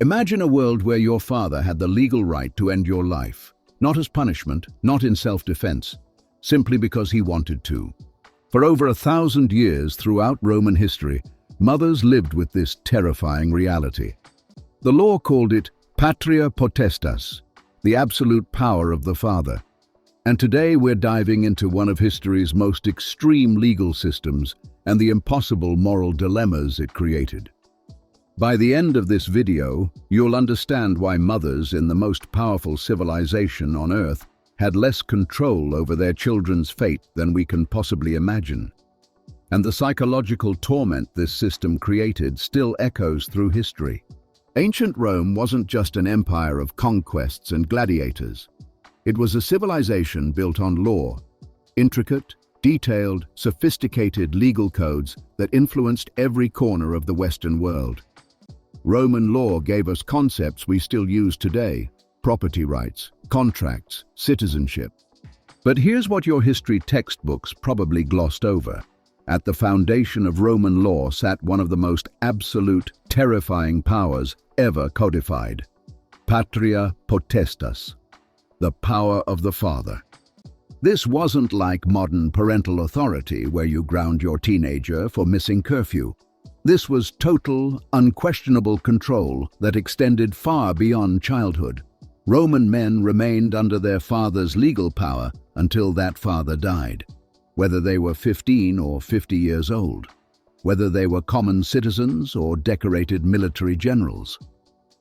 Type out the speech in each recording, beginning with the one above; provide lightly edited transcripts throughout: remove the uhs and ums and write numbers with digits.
Imagine a world where your father had the legal right to end your life, not as punishment, not in self-defense, simply because he wanted to. For over 1,000 years throughout Roman history, mothers lived with this terrifying reality. The law called it Patria Potestas, the absolute power of the father. And today we're diving into one of history's most extreme legal systems and the impossible moral dilemmas it created. By the end of this video, you'll understand why mothers in the most powerful civilization on Earth had less control over their children's fate than we can possibly imagine. And the psychological torment this system created still echoes through history. Ancient Rome wasn't just an empire of conquests and gladiators. It was a civilization built on law, intricate, detailed, sophisticated legal codes that influenced every corner of the Western world. Roman law gave us concepts we still use today: property rights, contracts, citizenship. But here's what your history textbooks probably glossed over. At the foundation of Roman law sat one of the most absolute, terrifying powers ever codified: Patria Potestas, the power of the father. This wasn't like modern parental authority where you ground your teenager for missing curfew. This was total, unquestionable control that extended far beyond childhood. Roman men remained under their father's legal power until that father died, whether they were 15 or 50 years old, whether they were common citizens or decorated military generals.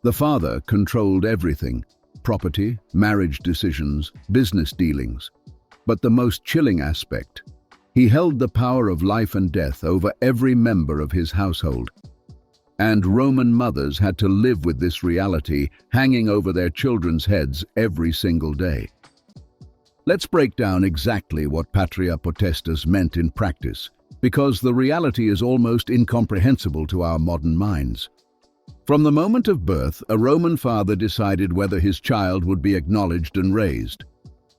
The father controlled everything: property, marriage decisions, business dealings. But the most chilling aspect: he held the power of life and death over every member of his household. And Roman mothers had to live with this reality hanging over their children's heads every single day. Let's break down exactly what Patria Potestas meant in practice, because the reality is almost incomprehensible to our modern minds. From the moment of birth, a Roman father decided whether his child would be acknowledged and raised.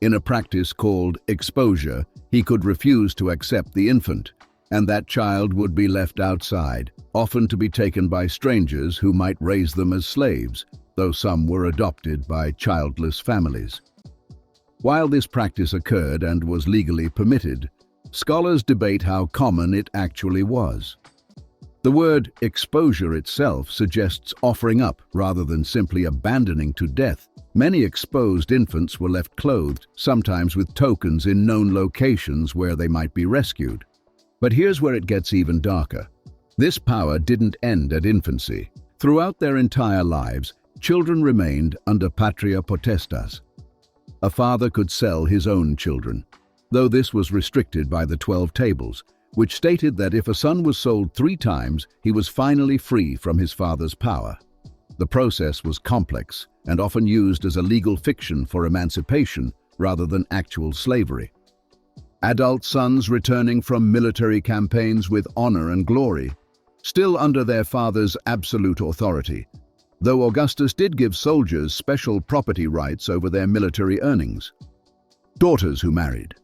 In a practice called exposure, he could refuse to accept the infant, and that child would be left outside, often to be taken by strangers who might raise them as slaves, though some were adopted by childless families. While this practice occurred and was legally permitted, scholars debate how common it actually was. The word exposure itself suggests offering up rather than simply abandoning to death. Many exposed infants were left clothed, sometimes with tokens in known locations where they might be rescued. But here's where it gets even darker. This power didn't end at infancy. Throughout their entire lives, children remained under Patria Potestas. A father could sell his own children, though this was restricted by the 12 Tables, which stated that if a son was sold 3 times, he was finally free from his father's power. The process was complex and often used as a legal fiction for emancipation rather than actual slavery. Adult sons returning from military campaigns with honor and glory, still under their father's absolute authority, though Augustus did give soldiers special property rights over their military earnings. Daughters who married.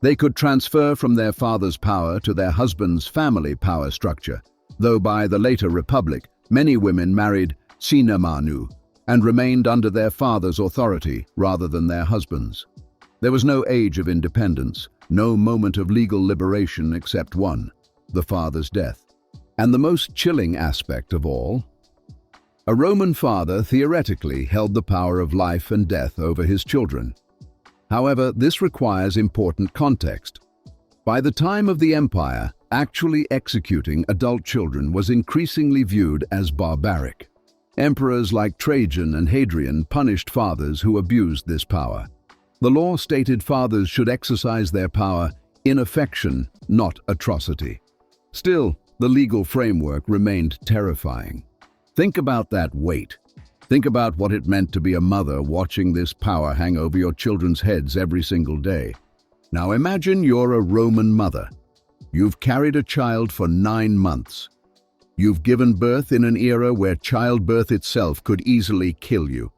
They could transfer from their father's power to their husband's family power structure, though by the later Republic, many women married sine manu and remained under their father's authority rather than their husband's. There was no age of independence, no moment of legal liberation except one: the father's death. And the most chilling aspect of all, a Roman father theoretically held the power of life and death over his children. However, this requires important context. By the time of the empire, actually executing adult children was increasingly viewed as barbaric. Emperors like Trajan and Hadrian punished fathers who abused this power. The law stated fathers should exercise their power in affection, not atrocity. Still, the legal framework remained terrifying. Think about that weight. Think about what it meant to be a mother watching this power hang over your children's heads every single day. Now imagine you're a Roman mother. You've carried a child for 9 months. You've given birth in an era where childbirth itself could easily kill you.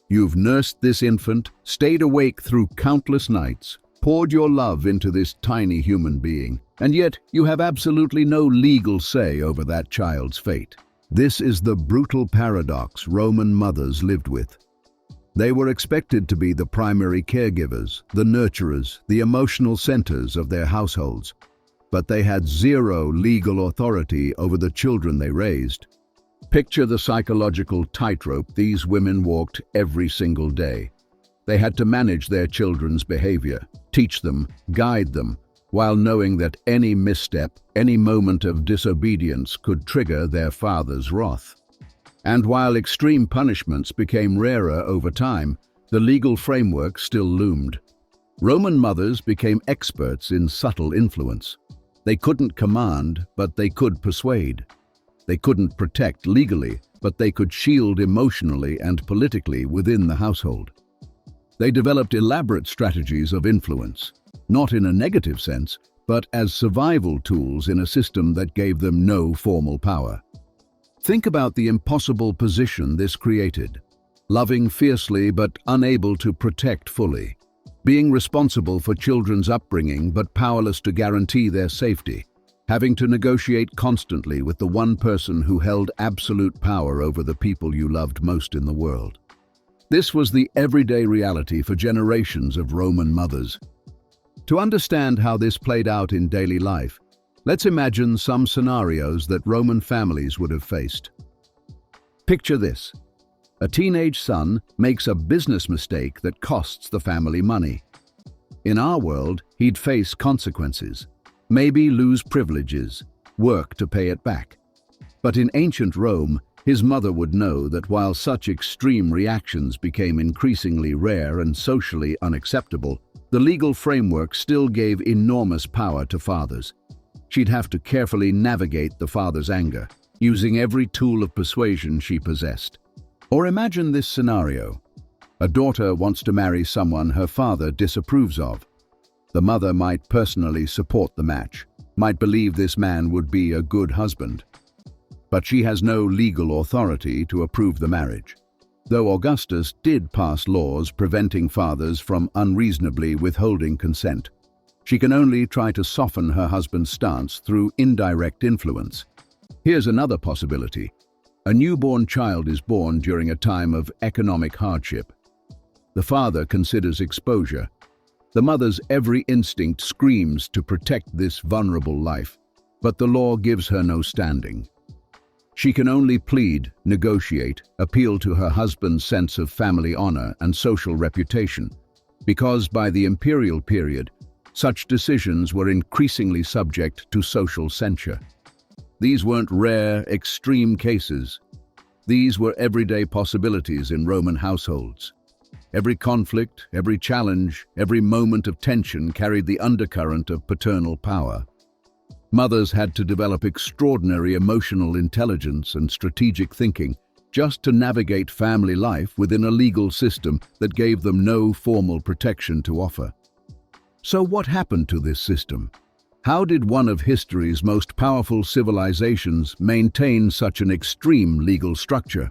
You've nursed this infant, stayed awake through countless nights, poured your love into this tiny human being, and yet you have absolutely no legal say over that child's fate. This is the brutal paradox Roman mothers lived with. They were expected to be the primary caregivers, the nurturers, the emotional centers of their households, but they had zero legal authority over the children they raised. Picture the psychological tightrope these women walked every single day. They had to manage their children's behavior, teach them, guide them, while knowing that any misstep, any moment of disobedience could trigger their father's wrath. And while extreme punishments became rarer over time, the legal framework still loomed. Roman mothers became experts in subtle influence. They couldn't command, but they could persuade. They couldn't protect legally, but they could shield emotionally and politically within the household. They developed elaborate strategies of influence, not in a negative sense, but as survival tools in a system that gave them no formal power. Think about the impossible position this created. Loving fiercely but unable to protect fully. Being responsible for children's upbringing but powerless to guarantee their safety. Having to negotiate constantly with the one person who held absolute power over the people you loved most in the world. This was the everyday reality for generations of Roman mothers. To understand how this played out in daily life, let's imagine some scenarios that Roman families would have faced. Picture this. A teenage son makes a business mistake that costs the family money. In our world, he'd face consequences, maybe lose privileges, work to pay it back. But in ancient Rome, his mother would know that while such extreme reactions became increasingly rare and socially unacceptable, the legal framework still gave enormous power to fathers. She'd have to carefully navigate the father's anger, using every tool of persuasion she possessed. Or imagine this scenario. A daughter wants to marry someone her father disapproves of. The mother might personally support the match, might believe this man would be a good husband. But she has no legal authority to approve the marriage. Though Augustus did pass laws preventing fathers from unreasonably withholding consent, she can only try to soften her husband's stance through indirect influence. Here's another possibility. A newborn child is born during a time of economic hardship. The father considers exposure. The mother's every instinct screams to protect this vulnerable life, but the law gives her no standing. She can only plead, negotiate, appeal to her husband's sense of family honor and social reputation, because by the imperial period, such decisions were increasingly subject to social censure. These weren't rare, extreme cases. These were everyday possibilities in Roman households. Every conflict, every challenge, every moment of tension carried the undercurrent of paternal power. Mothers had to develop extraordinary emotional intelligence and strategic thinking just to navigate family life within a legal system that gave them no formal protection to offer. So what happened to this system? How did one of history's most powerful civilizations maintain such an extreme legal structure?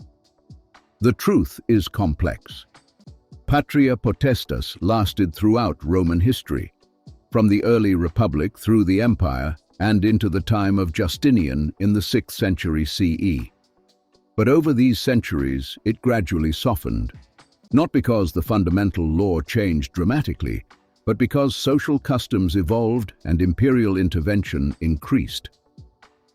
The truth is complex. Patria Potestas lasted throughout Roman history, from the early Republic through the Empire and into the time of Justinian in the 6th century CE. But over these centuries, it gradually softened, not because the fundamental law changed dramatically, but because social customs evolved and imperial intervention increased.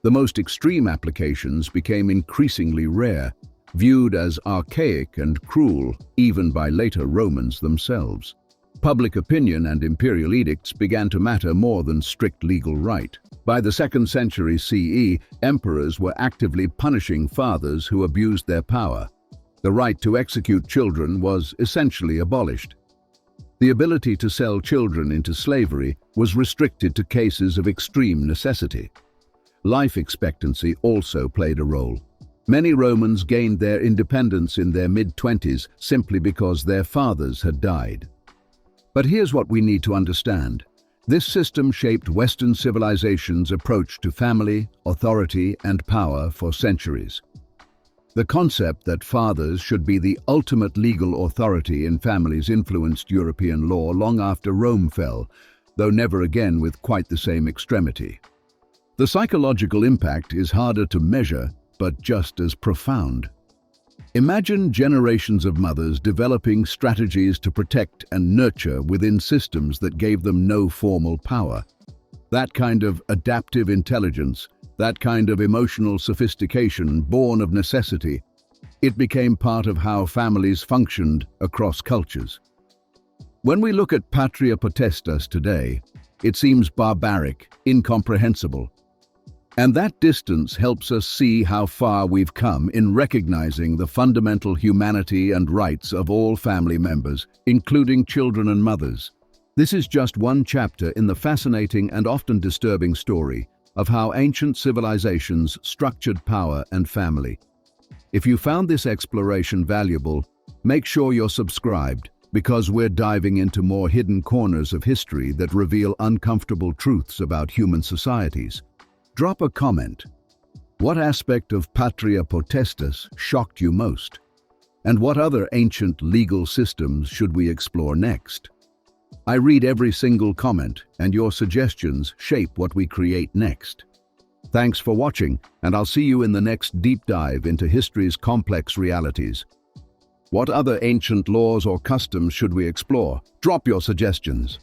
The most extreme applications became increasingly rare, viewed as archaic and cruel even by later Romans themselves. Public opinion and imperial edicts began to matter more than strict legal right. By the 2nd century CE, emperors were actively punishing fathers who abused their power. The right to execute children was essentially abolished. The ability to sell children into slavery was restricted to cases of extreme necessity. Life expectancy also played a role. Many Romans gained their independence in their mid-20s simply because their fathers had died. But here's what we need to understand. This system shaped Western civilization's approach to family, authority, and power for centuries. The concept that fathers should be the ultimate legal authority in families influenced European law long after Rome fell, though never again with quite the same extremity. The psychological impact is harder to measure, but just as profound. Imagine generations of mothers developing strategies to protect and nurture within systems that gave them no formal power. That kind of adaptive intelligence, that kind of emotional sophistication born of necessity, it became part of how families functioned across cultures. When we look at Patria Potestas today, it seems barbaric, incomprehensible. And that distance helps us see how far we've come in recognizing the fundamental humanity and rights of all family members, including children and mothers. This is just one chapter in the fascinating and often disturbing story of how ancient civilizations structured power and family. If you found this exploration valuable, make sure you're subscribed, because we're diving into more hidden corners of history that reveal uncomfortable truths about human societies. Drop a comment. What aspect of Patria Potestas shocked you most? And what other ancient legal systems should we explore next? I read every single comment, and your suggestions shape what we create next. Thanks for watching, and I'll see you in the next deep dive into history's complex realities. What other ancient laws or customs should we explore? Drop your suggestions.